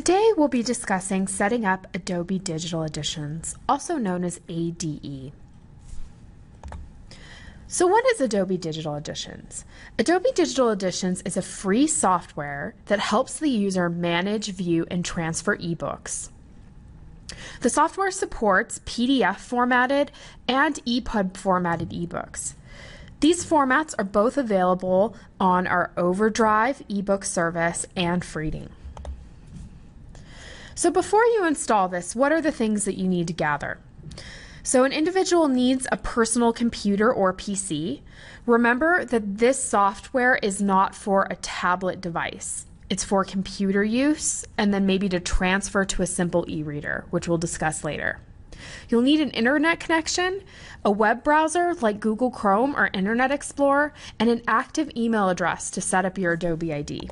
Today we'll be discussing setting up Adobe Digital Editions, also known as ADE. So what is Adobe Digital Editions? Adobe Digital Editions is a free software that helps the user manage, view, and transfer ebooks. The software supports PDF formatted and EPUB formatted ebooks. These formats are both available on our Overdrive ebook service and Freeding. So before you install this, what are the things that you need to gather? So an individual needs a personal computer or PC. Remember that this software is not for a tablet device. It's for computer use and then maybe to transfer to a simple e-reader, which we'll discuss later. You'll need an internet connection, a web browser like Google Chrome or Internet Explorer, and an active email address to set up your Adobe ID.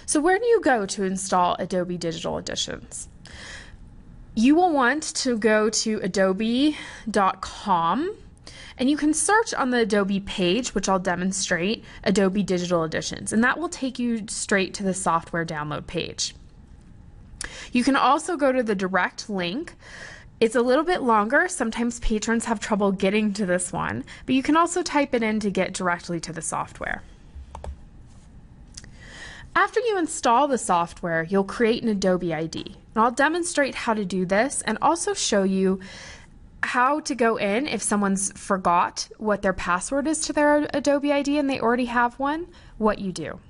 So where do you go to install Adobe Digital Editions? You will want to go to adobe.com and you can search on the Adobe page, which I'll demonstrate, Adobe Digital Editions, and that will take you straight to the software download page. You can also go to the direct link. It's a little bit longer. Sometimes patrons have trouble getting to this one, but you can also type it in to get directly to the software. After you install the software, you'll create an Adobe ID. And I'll demonstrate how to do this and also show you how to go in if someone's forgot what their password is to their Adobe ID and they already have one, what you do.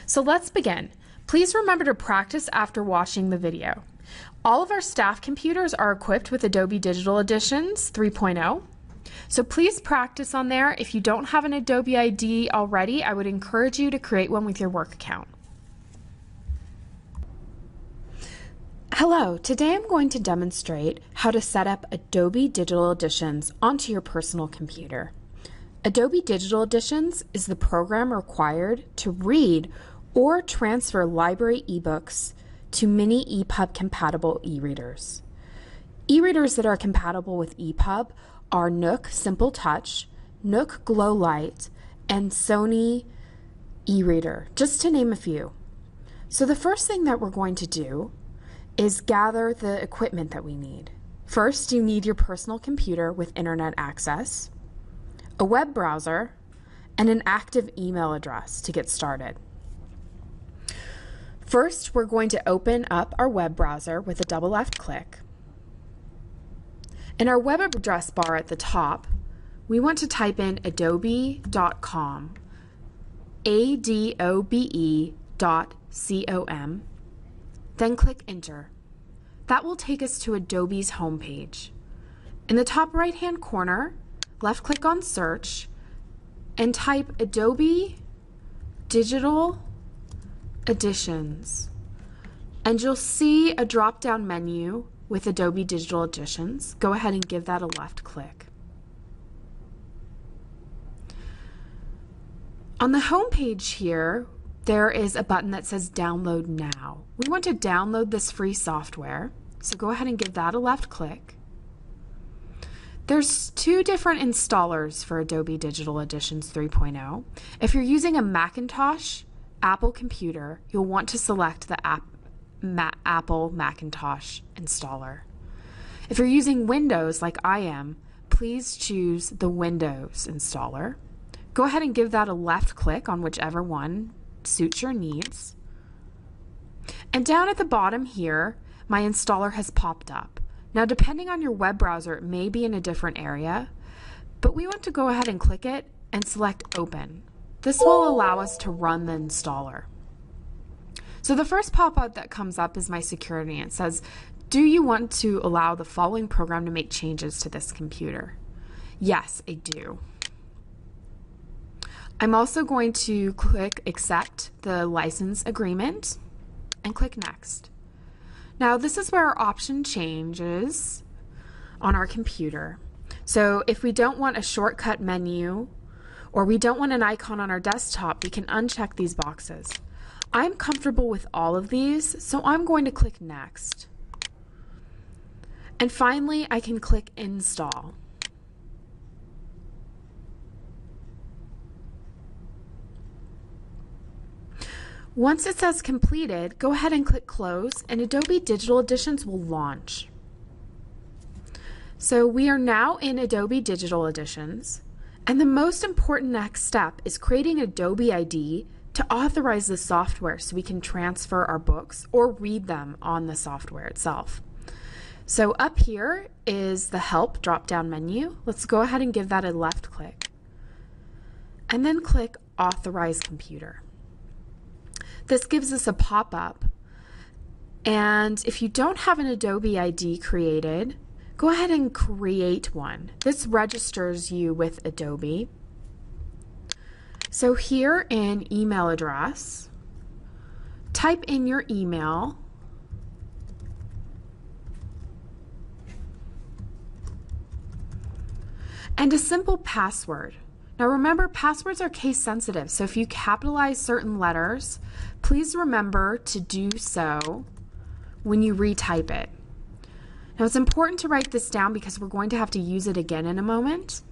So let's begin. Please remember to practice after watching the video. All of our staff computers are equipped with Adobe Digital Editions 3.0. So please practice on there. If you don't have an Adobe ID already, I would encourage you to create one with your work account. Hello, today I'm going to demonstrate how to set up Adobe Digital Editions onto your personal computer. Adobe Digital Editions is the program required to read or transfer library ebooks to mini EPUB compatible e-readers. E-readers that are compatible with EPUB are Nook Simple Touch, Nook Glow Light, and Sony e-reader, just to name a few. So the first thing that we're going to do is gather the equipment that we need. First, you need your personal computer with internet access, a web browser, and an active email address to get started. First, we're going to open up our web browser with a double left click. In our web address bar at the top, we want to type in adobe.com, adobe.com, then click enter. That will take us to Adobe's homepage. In the top right-hand corner, left click on search and type Adobe Digital Editions. And you'll see a drop-down menu with Adobe Digital Editions. Go ahead and give that a left click. On the home page here, there is a button that says Download Now. We want to download this free software, so go ahead and give that a left click. There's two different installers for Adobe Digital Editions 3.0. If you're using a Macintosh Apple computer, you'll want to select the Apple Macintosh installer. If you're using Windows like I am, please choose the Windows installer. Go ahead and give that a left click on whichever one suits your needs. And down at the bottom here, my installer has popped up. Now, depending on your web browser, it may be in a different area, but we want to go ahead and click it and select Open. This will allow us to run the installer. So the first pop-up that comes up is my security. It says, do you want to allow the following program to make changes to this computer? Yes, I do. I'm also going to click Accept the license agreement and click Next. Now this is where our option changes on our computer. So if we don't want a shortcut menu or we don't want an icon on our desktop, we can uncheck these boxes. I'm comfortable with all of these, so I'm going to click Next. And finally, I can click Install. Once it says completed, go ahead and click close and Adobe Digital Editions will launch. So we are now in Adobe Digital Editions, and the most important next step is creating Adobe ID to authorize the software so we can transfer our books or read them on the software itself. So up here is the Help drop-down menu. Let's go ahead and give that a left click. And then click Authorize Computer. This gives us a pop-up, and if you don't have an Adobe ID created, go ahead and create one. This registers you with Adobe. So here in email address, type in your email, and a simple password. Now remember, passwords are case sensitive, so if you capitalize certain letters, please remember to do so when you retype it. Now it's important to write this down because we're going to have to use it again in a moment.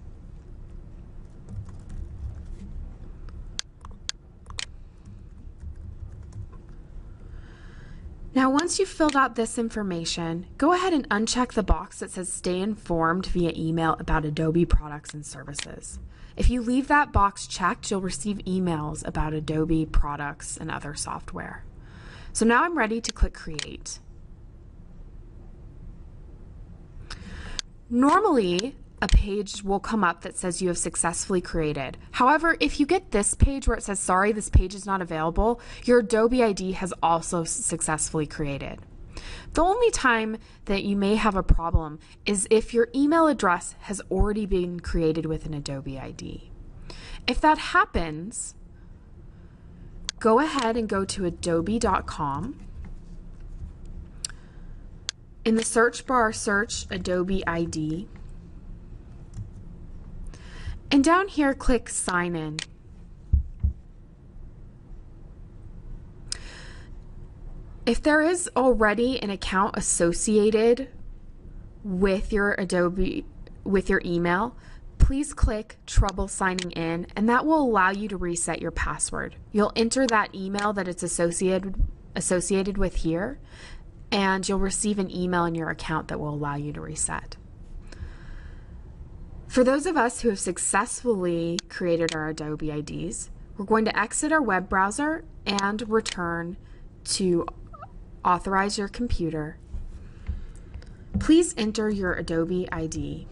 Now once you've filled out this information, go ahead and uncheck the box that says Stay informed via email about Adobe products and services. If you leave that box checked, you'll receive emails about Adobe products and other software. So now I'm ready to click Create. Normally, a page will come up that says you have successfully created. However, if you get this page where it says, sorry, this page is not available, your Adobe ID has also successfully created. The only time that you may have a problem is if your email address has already been created with an Adobe ID. If that happens, go ahead and go to adobe.com. In the search bar, search Adobe ID. And down here, click Sign In. If there is already an account associated with your Adobe, with your email, please click Trouble Signing In, and that will allow you to reset your password. You'll enter that email that it's associated with here, and you'll receive an email in your account that will allow you to reset. For those of us who have successfully created our Adobe IDs, we're going to exit our web browser and return to Authorize Your Computer. Please enter your Adobe ID.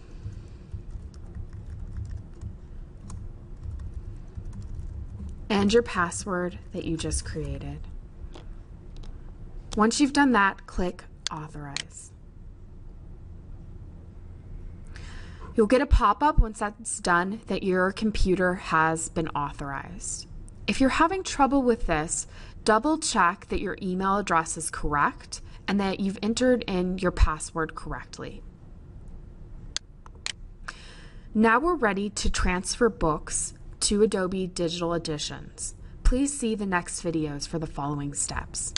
And your password that you just created. Once you've done that, click Authorize. You'll get a pop-up once that's done that your computer has been authorized. If you're having trouble with this, double check that your email address is correct and that you've entered in your password correctly. Now we're ready to transfer books to Adobe Digital Editions. Please see the next videos for the following steps.